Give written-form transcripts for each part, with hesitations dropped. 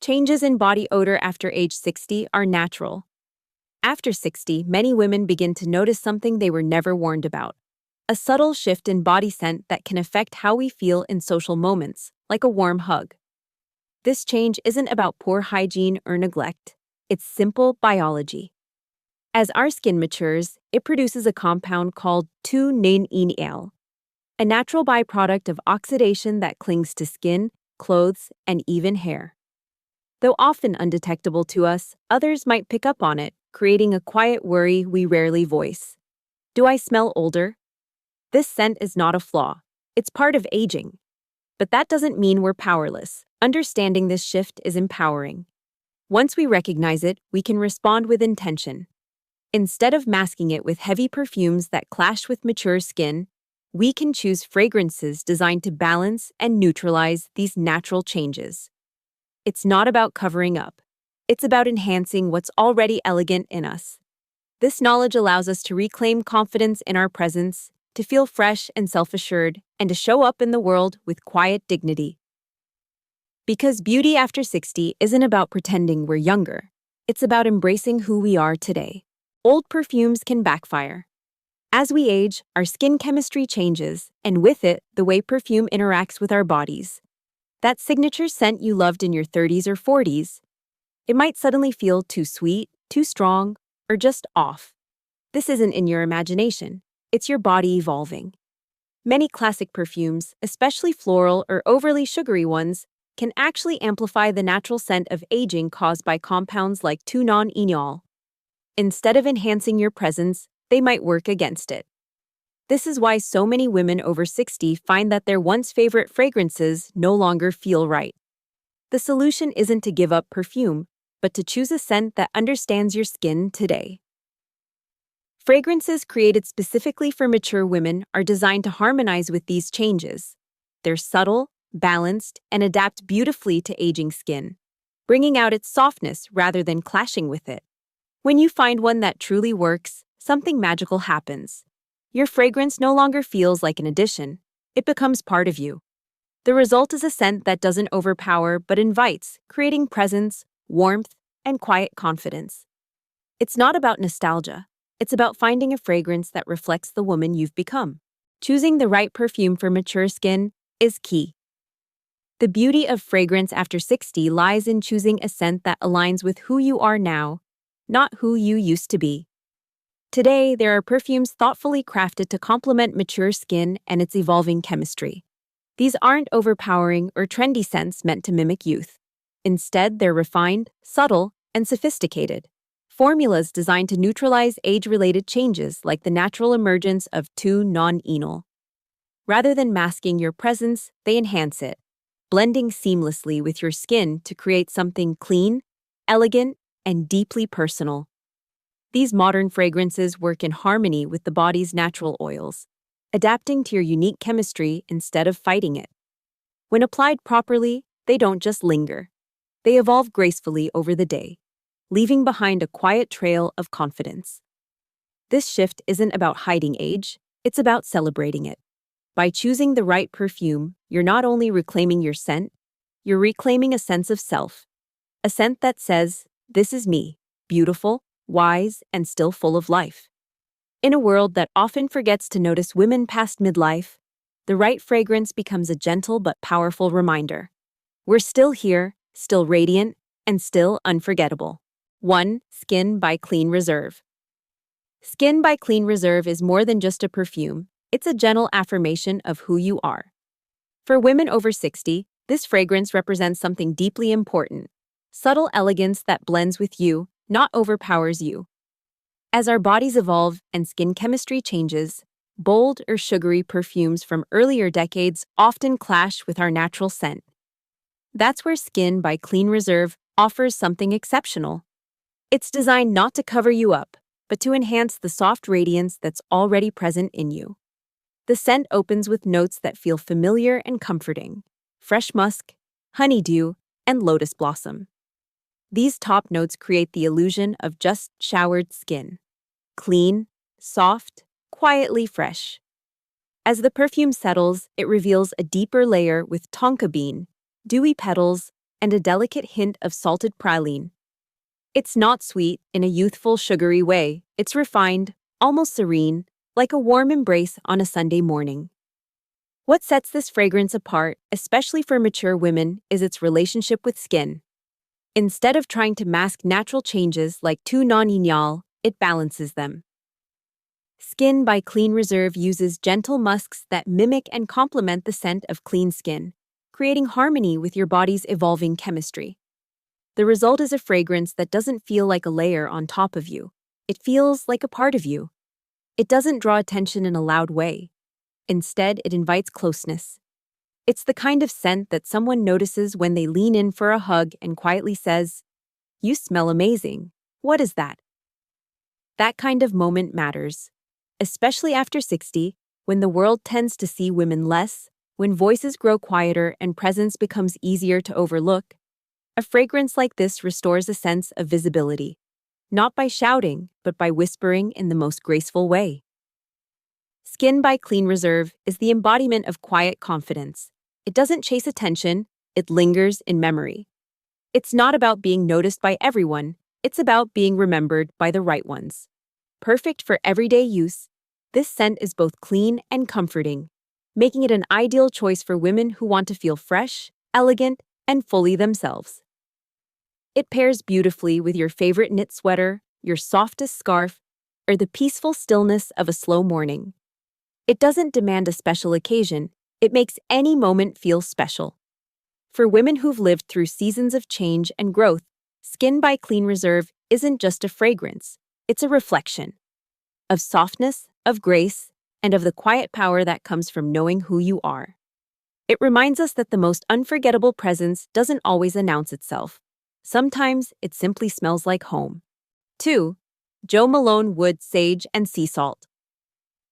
Changes in body odor after age 60 are natural. After 60, many women begin to notice something they were never warned about. A subtle shift in body scent that can affect how we feel in social moments, like a warm hug. This change isn't about poor hygiene or neglect. It's simple biology. As our skin matures, it produces a compound called 2-Nill, a natural byproduct of oxidation that clings to skin, clothes, and even hair. Though often undetectable to us, others might pick up on it, creating a quiet worry we rarely voice. Do I smell older? This scent is not a flaw. It's part of aging. But that doesn't mean we're powerless. Understanding this shift is empowering. Once we recognize it, we can respond with intention. Instead of masking it with heavy perfumes that clash with mature skin, we can choose fragrances designed to balance and neutralize these natural changes. It's not about covering up. It's about enhancing what's already elegant in us. This knowledge allows us to reclaim confidence in our presence, to feel fresh and self-assured, and to show up in the world with quiet dignity. Because beauty after 60 isn't about pretending we're younger. It's about embracing who we are today. Old perfumes can backfire. As we age, our skin chemistry changes, and with it, the way perfume interacts with our bodies. That signature scent you loved in your 30s or 40s, it might suddenly feel too sweet, too strong, or just off. This isn't in your imagination. It's your body evolving. Many classic perfumes, especially floral or overly sugary ones, can actually amplify the natural scent of aging caused by compounds like 2-Nill. Instead of enhancing your presence, they might work against it. This is why so many women over 60 find that their once favorite fragrances no longer feel right. The solution isn't to give up perfume, but to choose a scent that understands your skin today. Fragrances created specifically for mature women are designed to harmonize with these changes. They're subtle, balanced, and adapt beautifully to aging skin, bringing out its softness rather than clashing with it. When you find one that truly works, something magical happens. Your fragrance no longer feels like an addition. It becomes part of you. The result is a scent that doesn't overpower but invites, creating presence, warmth, and quiet confidence. It's not about nostalgia. It's about finding a fragrance that reflects the woman you've become. Choosing the right perfume for mature skin is key. The beauty of fragrance after 60 lies in choosing a scent that aligns with who you are now, not who you used to be. Today, there are perfumes thoughtfully crafted to complement mature skin and its evolving chemistry. These aren't overpowering or trendy scents meant to mimic youth. Instead, they're refined, subtle, and sophisticated. Formulas designed to neutralize age-related changes like the natural emergence of 2-Nill. Rather than masking your presence, they enhance it, blending seamlessly with your skin to create something clean, elegant, and deeply personal. These modern fragrances work in harmony with the body's natural oils, adapting to your unique chemistry instead of fighting it. When applied properly, they don't just linger. They evolve gracefully over the day, leaving behind a quiet trail of confidence. This shift isn't about hiding age, it's about celebrating it. By choosing the right perfume, you're not only reclaiming your scent, you're reclaiming a sense of self. A scent that says, "This is me, beautiful, wise, and still full of life." In a world that often forgets to notice women past midlife, the right fragrance becomes a gentle but powerful reminder. We're still here, still radiant, and still unforgettable. 1. Skin by Clean Reserve. Skin by Clean Reserve is more than just a perfume. It's a gentle affirmation of who you are. For women over 60, this fragrance represents something deeply important. Subtle elegance that blends with you, not overpowers you. As our bodies evolve and skin chemistry changes, bold or sugary perfumes from earlier decades often clash with our natural scent. That's where Skin by Clean Reserve offers something exceptional. It's designed not to cover you up, but to enhance the soft radiance that's already present in you. The scent opens with notes that feel familiar and comforting: fresh musk, honeydew, and lotus blossom. These top notes create the illusion of just showered skin. Clean, soft, quietly fresh. As the perfume settles, it reveals a deeper layer with tonka bean, dewy petals, and a delicate hint of salted praline. It's not sweet in a youthful, sugary way. It's refined, almost serene, like a warm embrace on a Sunday morning. What sets this fragrance apart, especially for mature women, is its relationship with skin. Instead of trying to mask natural changes like tout non-ignal, it balances them. Skin by Clean Reserve uses gentle musks that mimic and complement the scent of clean skin, creating harmony with your body's evolving chemistry. The result is a fragrance that doesn't feel like a layer on top of you. It feels like a part of you. It doesn't draw attention in a loud way. Instead, it invites closeness. It's the kind of scent that someone notices when they lean in for a hug and quietly says, "You smell amazing. What is that?" That kind of moment matters, especially after 60, when the world tends to see women less, when voices grow quieter and presence becomes easier to overlook. A fragrance like this restores a sense of visibility, not by shouting, but by whispering in the most graceful way. Skin by Clean Reserve is the embodiment of quiet confidence. It doesn't chase attention, it lingers in memory. It's not about being noticed by everyone, it's about being remembered by the right ones. Perfect for everyday use, this scent is both clean and comforting, making it an ideal choice for women who want to feel fresh, elegant, and fully themselves. It pairs beautifully with your favorite knit sweater, your softest scarf, or the peaceful stillness of a slow morning. It doesn't demand a special occasion, it makes any moment feel special. For women who've lived through seasons of change and growth, Skin by Clean Reserve isn't just a fragrance, it's a reflection of softness, of grace, and of the quiet power that comes from knowing who you are. It reminds us that the most unforgettable presence doesn't always announce itself. Sometimes it simply smells like home. 2. Jo Malone Wood Sage and Sea Salt.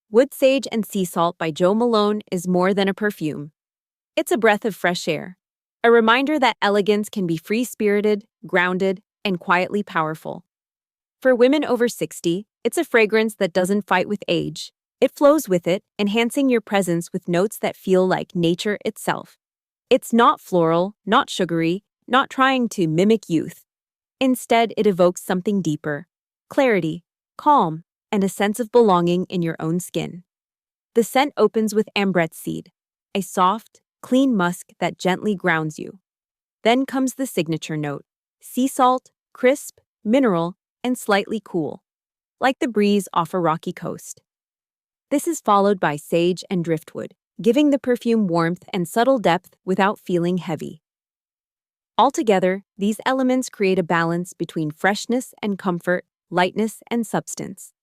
Wood Sage and Sea Salt by Jo Malone is more than a perfume. It's a breath of fresh air, a reminder that elegance can be free-spirited, grounded, and quietly powerful. For women over 60, it's a fragrance that doesn't fight with age. It flows with it, enhancing your presence with notes that feel like nature itself. It's not floral, not sugary, not trying to mimic youth. Instead, it evokes something deeper: clarity, calm, and a sense of belonging in your own skin. The scent opens with ambrette seed, a soft, clean musk that gently grounds you. Then comes the signature note: sea salt, crisp, mineral, and slightly cool, like the breeze off a rocky coast. This is followed by sage and driftwood, giving the perfume warmth and subtle depth without feeling heavy. Altogether, these elements create a balance between freshness and comfort, lightness and substance.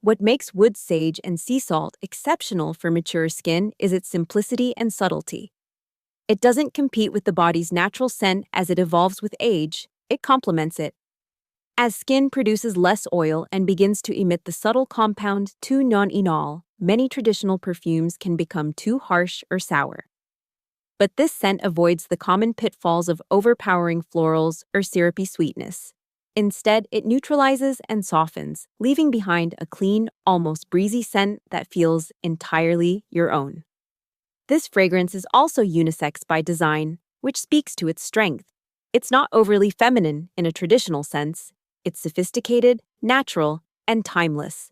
What makes wood sage and sea salt exceptional for mature skin is its simplicity and subtlety. It doesn't compete with the body's natural scent as it evolves with age, it complements it. As skin produces less oil and begins to emit the subtle compound tout non-ignal, many traditional perfumes can become too harsh or sour. But this scent avoids the common pitfalls of overpowering florals or syrupy sweetness. Instead, it neutralizes and softens, leaving behind a clean, almost breezy scent that feels entirely your own. This fragrance is also unisex by design, which speaks to its strength. It's not overly feminine in a traditional sense. It's sophisticated, natural, and timeless.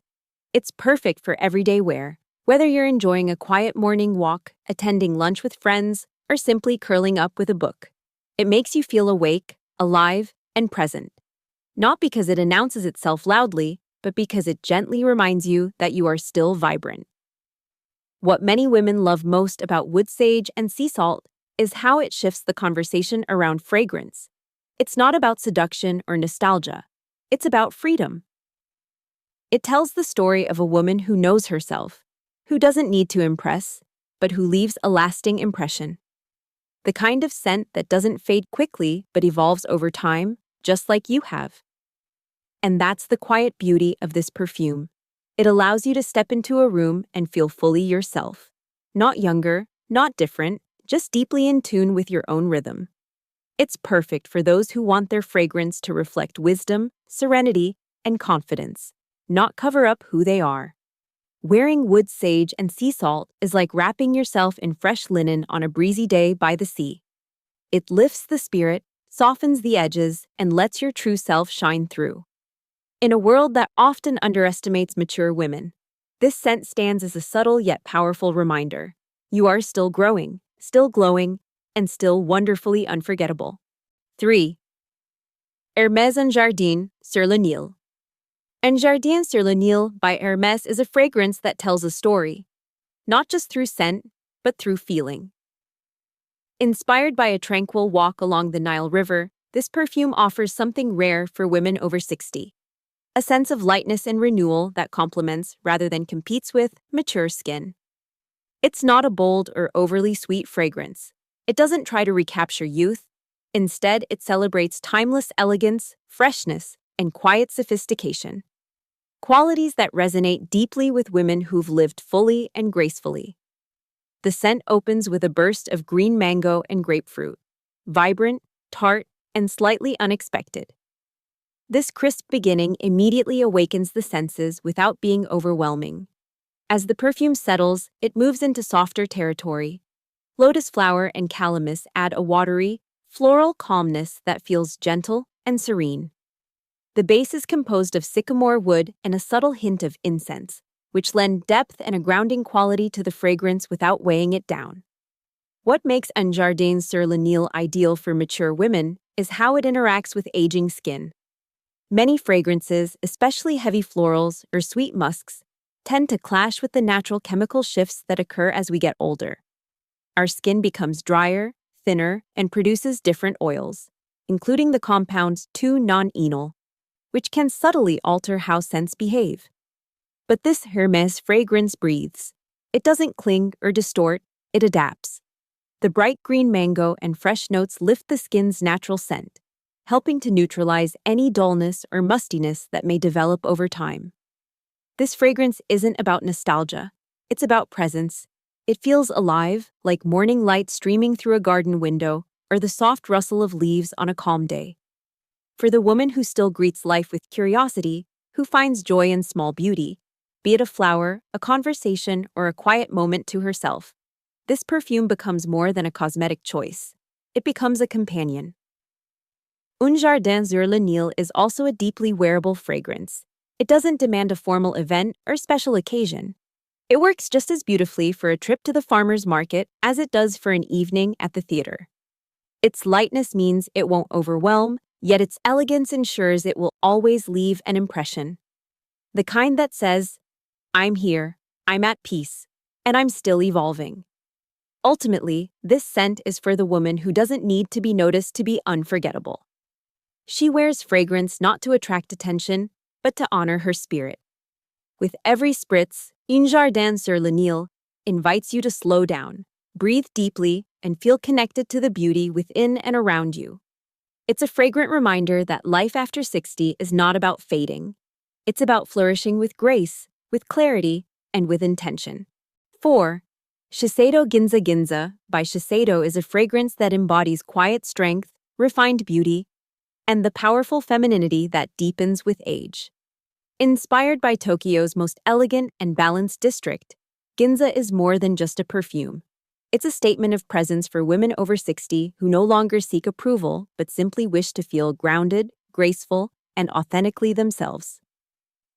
It's perfect for everyday wear, whether you're enjoying a quiet morning walk, attending lunch with friends, or simply curling up with a book. It makes you feel awake, alive, and present. Not because it announces itself loudly, but because it gently reminds you that you are still vibrant. What many women love most about wood sage and sea salt is how it shifts the conversation around fragrance. It's not about seduction or nostalgia. It's about freedom. It tells the story of a woman who knows herself, who doesn't need to impress, but who leaves a lasting impression. The kind of scent that doesn't fade quickly but evolves over time, just like you have. And that's the quiet beauty of this perfume. It allows you to step into a room and feel fully yourself. Not younger, not different, just deeply in tune with your own rhythm. It's perfect for those who want their fragrance to reflect wisdom, serenity, and confidence, not cover up who they are. Wearing wood sage and sea salt is like wrapping yourself in fresh linen on a breezy day by the sea. It lifts the spirit, softens the edges, and lets your true self shine through. In a world that often underestimates mature women, this scent stands as a subtle yet powerful reminder. You are still growing, still glowing, and still wonderfully unforgettable. 3. Hermès and Jardin sur le Nill. And Jardin sur le Nill by Hermès is a fragrance that tells a story, not just through scent, but through feeling. Inspired by a tranquil walk along the Nile River, this perfume offers something rare for women over 60. A sense of lightness and renewal that complements, rather than competes with, mature skin. It's not a bold or overly sweet fragrance. It doesn't try to recapture youth. Instead, it celebrates timeless elegance, freshness, and quiet sophistication. Qualities that resonate deeply with women who've lived fully and gracefully. The scent opens with a burst of green mango and grapefruit, vibrant, tart, and slightly unexpected. This crisp beginning immediately awakens the senses without being overwhelming. As the perfume settles, it moves into softer territory. Lotus flower and calamus add a watery, floral calmness that feels gentle and serene. The base is composed of sycamore wood and a subtle hint of incense, which lend depth and a grounding quality to the fragrance without weighing it down. What makes Un Jardin sur le Nill ideal for mature women is how it interacts with aging skin. Many fragrances, especially heavy florals or sweet musks, tend to clash with the natural chemical shifts that occur as we get older. Our skin becomes drier, thinner, and produces different oils, including the compounds 2-non-enol, which can subtly alter how scents behave. But this Hermès fragrance breathes. It doesn't cling or distort, it adapts. The bright green mango and fresh notes lift the skin's natural scent, helping to neutralize any dullness or mustiness that may develop over time. This fragrance isn't about nostalgia, it's about presence. It feels alive, like morning light streaming through a garden window or the soft rustle of leaves on a calm day. For the woman who still greets life with curiosity, who finds joy in small beauty, be it a flower, a conversation, or a quiet moment to herself, this perfume becomes more than a cosmetic choice. It becomes a companion. Un Jardin sur le Nill is also a deeply wearable fragrance. It doesn't demand a formal event or special occasion. It works just as beautifully for a trip to the farmer's market as it does for an evening at the theater. Its lightness means it won't overwhelm, yet its elegance ensures it will always leave an impression. The kind that says, I'm here, I'm at peace, and I'm still evolving. Ultimately, this scent is for the woman who doesn't need to be noticed to be unforgettable. She wears fragrance not to attract attention, but to honor her spirit. With every spritz, Un Jardin sur le Nill invites you to slow down, breathe deeply, and feel connected to the beauty within and around you. It's a fragrant reminder that life after 60 is not about fading. It's about flourishing with grace, with clarity, and with intention. 4. Shiseido Ginzal by Shiseido is a fragrance that embodies quiet strength, refined beauty, and the powerful femininity that deepens with age. Inspired by Tokyo's most elegant and balanced district, Ginza is more than just a perfume. It's a statement of presence for women over 60 who no longer seek approval but simply wish to feel grounded, graceful, and authentically themselves.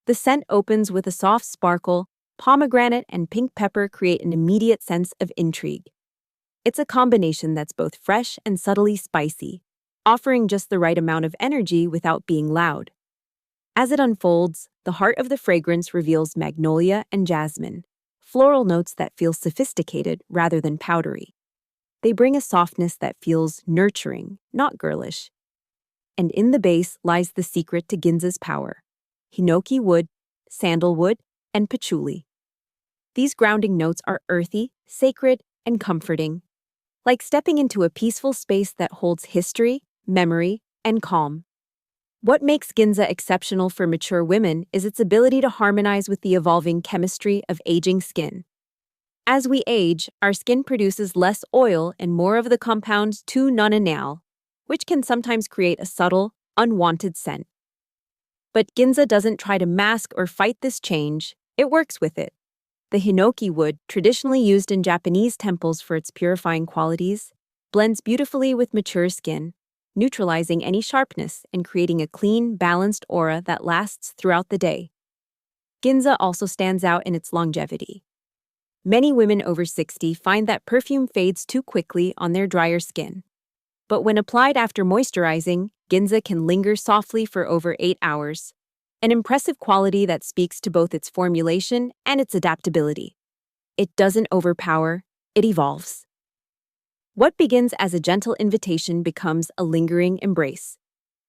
The scent opens with a soft sparkle. Pomegranate and pink pepper create an immediate sense of intrigue. It's a combination that's both fresh and subtly spicy, offering just the right amount of energy without being loud. As it unfolds, the heart of the fragrance reveals magnolia and jasmine, floral notes that feel sophisticated rather than powdery. They bring a softness that feels nurturing, not girlish. And in the base lies the secret to Ginza's power: hinoki wood, sandalwood, and patchouli. These grounding notes are earthy, sacred, and comforting, like stepping into a peaceful space that holds history, memory, and calm. What makes Ginza exceptional for mature women is its ability to harmonize with the evolving chemistry of aging skin. As we age, our skin produces less oil and more of the compound 2-non-enol, which can sometimes create a subtle, unwanted scent. But Ginza doesn't try to mask or fight this change, it works with it. The hinoki wood, traditionally used in Japanese temples for its purifying qualities, blends beautifully with mature skin, neutralizing any sharpness and creating a clean, balanced aura that lasts throughout the day. Ginza also stands out in its longevity. Many women over 60 find that perfume fades too quickly on their drier skin. But when applied after moisturizing, Ginza can linger softly for over 8 hours, an impressive quality that speaks to both its formulation and its adaptability. It doesn't overpower, it evolves. What begins as a gentle invitation becomes a lingering embrace.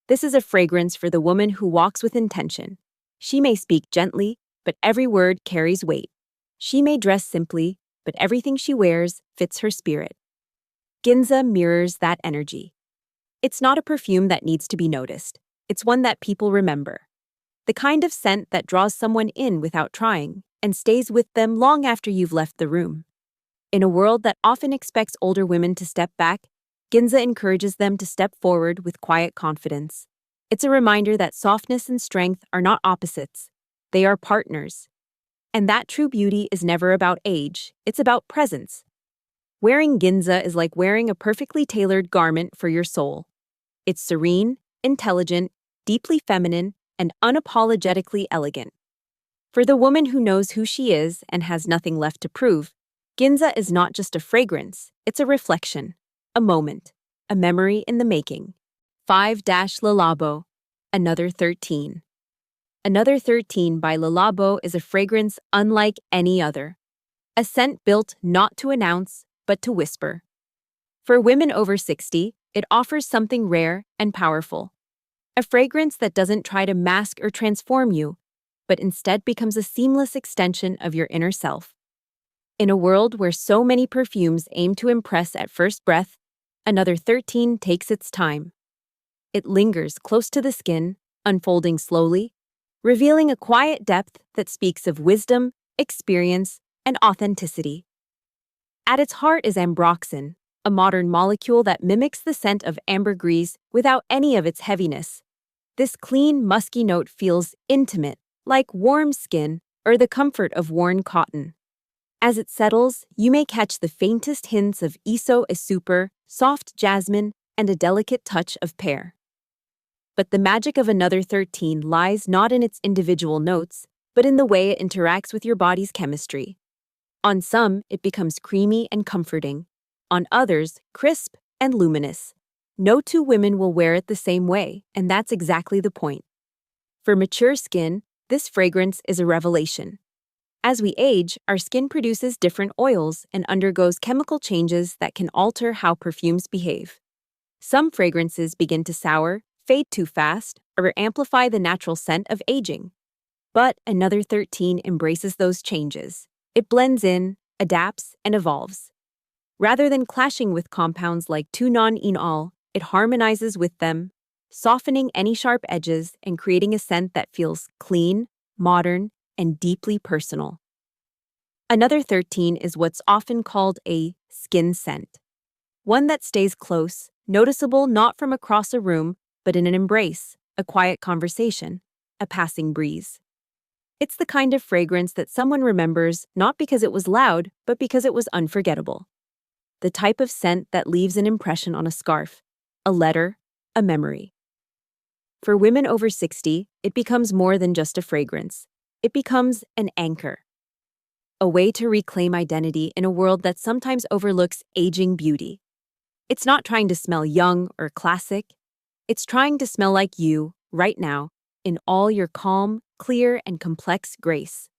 This is a fragrance for the woman who walks with intention. She may speak gently, but every word carries weight. She may dress simply, but everything she wears fits her spirit. Ginza mirrors that energy. It's not a perfume that needs to be noticed. It's one that people remember. The kind of scent that draws someone in without trying and stays with them long after you've left the room. In a world that often expects older women to step back, Ginza encourages them to step forward with quiet confidence. It's a reminder that softness and strength are not opposites. They are partners. And that true beauty is never about age, it's about presence. Wearing Ginza is like wearing a perfectly tailored garment for your soul. It's serene, intelligent, deeply feminine, and unapologetically elegant. For the woman who knows who she is and has nothing left to prove, Ginza is not just a fragrance, it's a reflection, a moment, a memory in the making. 5-Le Labo Another 13. Another 13 by Le Labo is a fragrance unlike any other. A scent built not to announce, but to whisper. For women over 60, it offers something rare and powerful. A fragrance that doesn't try to mask or transform you, but instead becomes a seamless extension of your inner self. In a world where so many perfumes aim to impress at first breath, Another 13 takes its time. It lingers close to the skin, unfolding slowly, revealing a quiet depth that speaks of wisdom, experience, and authenticity. At its heart is ambroxan, a modern molecule that mimics the scent of ambergris without any of its heaviness. This clean, musky note feels intimate, like warm skin or the comfort of worn cotton. As it settles, you may catch the faintest hints of iso e super, soft jasmine, and a delicate touch of pear. But the magic of Another 13 lies not in its individual notes, but in the way it interacts with your body's chemistry. On some, it becomes creamy and comforting. On others, crisp and luminous. No two women will wear it the same way, and that's exactly the point. For mature skin, this fragrance is a revelation. As we age, our skin produces different oils and undergoes chemical changes that can alter how perfumes behave. Some fragrances begin to sour, fade too fast, or amplify the natural scent of aging. But Another 13 embraces those changes. It blends in, adapts, and evolves. Rather than clashing with compounds like 2-non-enol, it harmonizes with them, softening any sharp edges and creating a scent that feels clean, modern, and deeply personal. Another 13 is what's often called a skin scent. One that stays close, noticeable not from across a room, but in an embrace, a quiet conversation, a passing breeze. It's the kind of fragrance that someone remembers not because it was loud, but because it was unforgettable. The type of scent that leaves an impression on a scarf, a letter, a memory. For women over 60, it becomes more than just a fragrance. It becomes an anchor. A way to reclaim identity in a world that sometimes overlooks aging beauty. It's not trying to smell young or classic. It's trying to smell like you, right now, in all your calm, clear, and complex grace.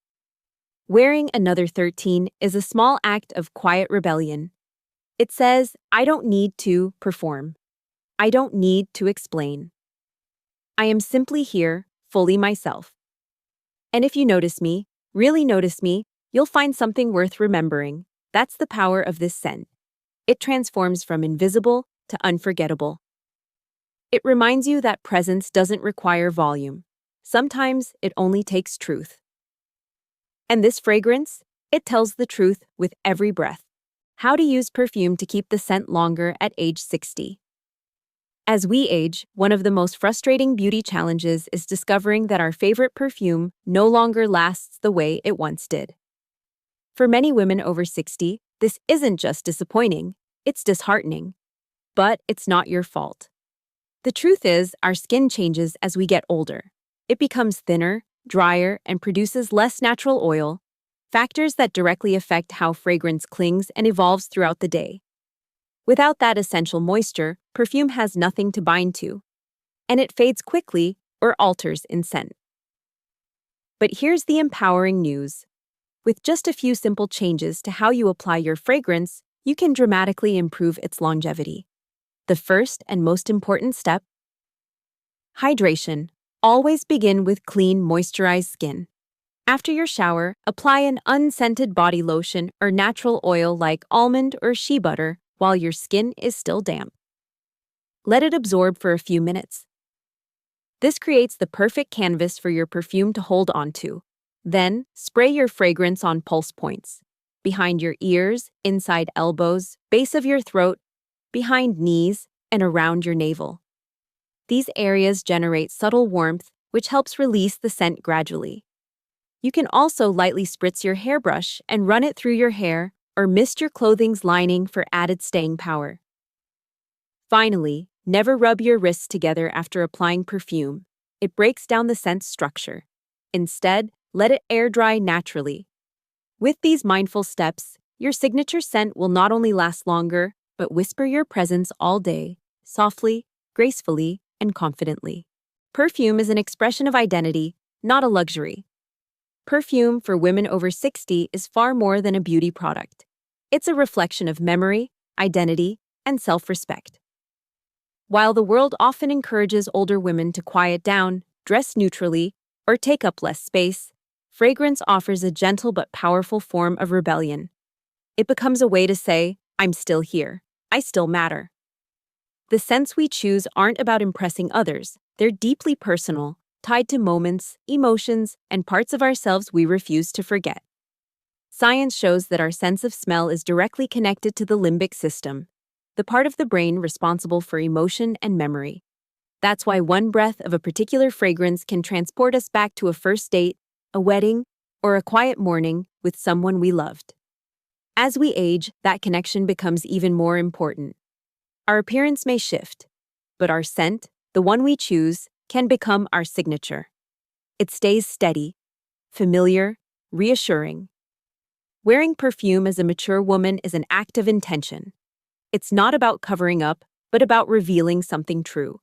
Wearing Another 13 is a small act of quiet rebellion. It says, I don't need to perform. I don't need to explain. I am simply here, fully myself. And if you notice me, really notice me, you'll find something worth remembering. That's the power of this scent. It transforms from invisible to unforgettable. It reminds you that presence doesn't require volume. Sometimes it only takes truth. And this fragrance, it tells the truth with every breath. How to use perfume to keep the scent longer at age 60. As we age, one of the most frustrating beauty challenges is discovering that our favorite perfume no longer lasts the way it once did. For many women over 60, this isn't just disappointing, it's disheartening. But it's not your fault. The truth is, our skin changes as we get older. It becomes thinner, drier, and produces less natural oil, factors that directly affect how fragrance clings and evolves throughout the day. Without that essential moisture, perfume has nothing to bind to, and it fades quickly or alters in scent. But here's the empowering news. With just a few simple changes to how you apply your fragrance, you can dramatically improve its longevity. The first and most important step: hydration. Always begin with clean, moisturized skin. After your shower, apply an unscented body lotion or natural oil like almond or shea butter while your skin is still damp. Let it absorb for a few minutes. This creates the perfect canvas for your perfume to hold onto. Then, spray your fragrance on pulse points: behind your ears, inside elbows, base of your throat, behind knees, and around your navel. These areas generate subtle warmth, which helps release the scent gradually. You can also lightly spritz your hairbrush and run it through your hair or mist your clothing's lining for added staying power. Finally, never rub your wrists together after applying perfume. It breaks down the scent's structure. Instead, let it air dry naturally. With these mindful steps, your signature scent will not only last longer, but whisper your presence all day, softly, gracefully, and confidently. Perfume is an expression of identity, not a luxury. Perfume for women over 60 is far more than a beauty product. It's a reflection of memory, identity, and self-respect. While the world often encourages older women to quiet down, dress neutrally, or take up less space, fragrance offers a gentle but powerful form of rebellion. It becomes a way to say, "I'm still here. I still matter." The scents we choose aren't about impressing others. They're deeply personal, tied to moments, emotions, and parts of ourselves we refuse to forget. Science shows that our sense of smell is directly connected to the limbic system, the part of the brain responsible for emotion and memory. That's why one breath of a particular fragrance can transport us back to a first date, a wedding, or a quiet morning with someone we loved. As we age, that connection becomes even more important. Our appearance may shift, but our scent, the one we choose, can become our signature. It stays steady, familiar, reassuring. Wearing perfume as a mature woman is an act of intention. It's not about covering up, but about revealing something true.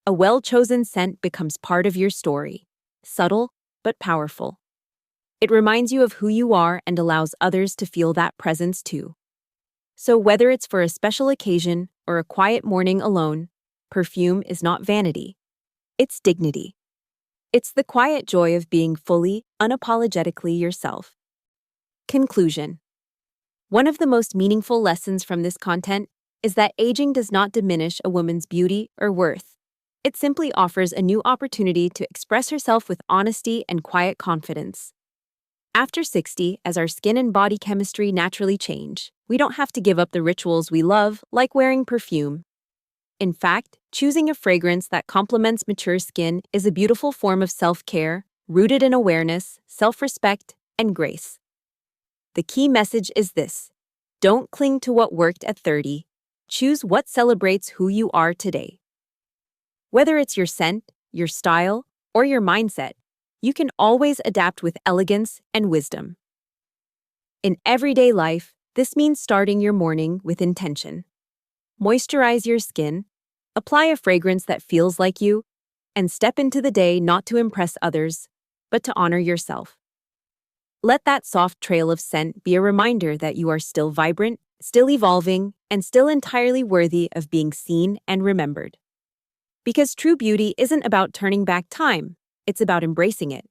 A well-chosen scent becomes part of your story, subtle but powerful. It reminds you of who you are and allows others to feel that presence too. So whether it's for a special occasion or a quiet morning alone, perfume is not vanity. It's dignity. It's the quiet joy of being fully, unapologetically yourself. Conclusion. One of the most meaningful lessons from this content is that aging does not diminish a woman's beauty or worth. It simply offers a new opportunity to express herself with honesty and quiet confidence. After 60, as our skin and body chemistry naturally change, we don't have to give up the rituals we love, like wearing perfume. In fact, choosing a fragrance that complements mature skin is a beautiful form of self-care, rooted in awareness, self-respect, and grace. The key message is this: don't cling to what worked at 30. Choose what celebrates who you are today. Whether it's your scent, your style, or your mindset, you can always adapt with elegance and wisdom. In everyday life, this means starting your morning with intention. Moisturize your skin, apply a fragrance that feels like you, and step into the day not to impress others, but to honor yourself. Let that soft trail of scent be a reminder that you are still vibrant, still evolving, and still entirely worthy of being seen and remembered. Because true beauty isn't about turning back time, it's about embracing it.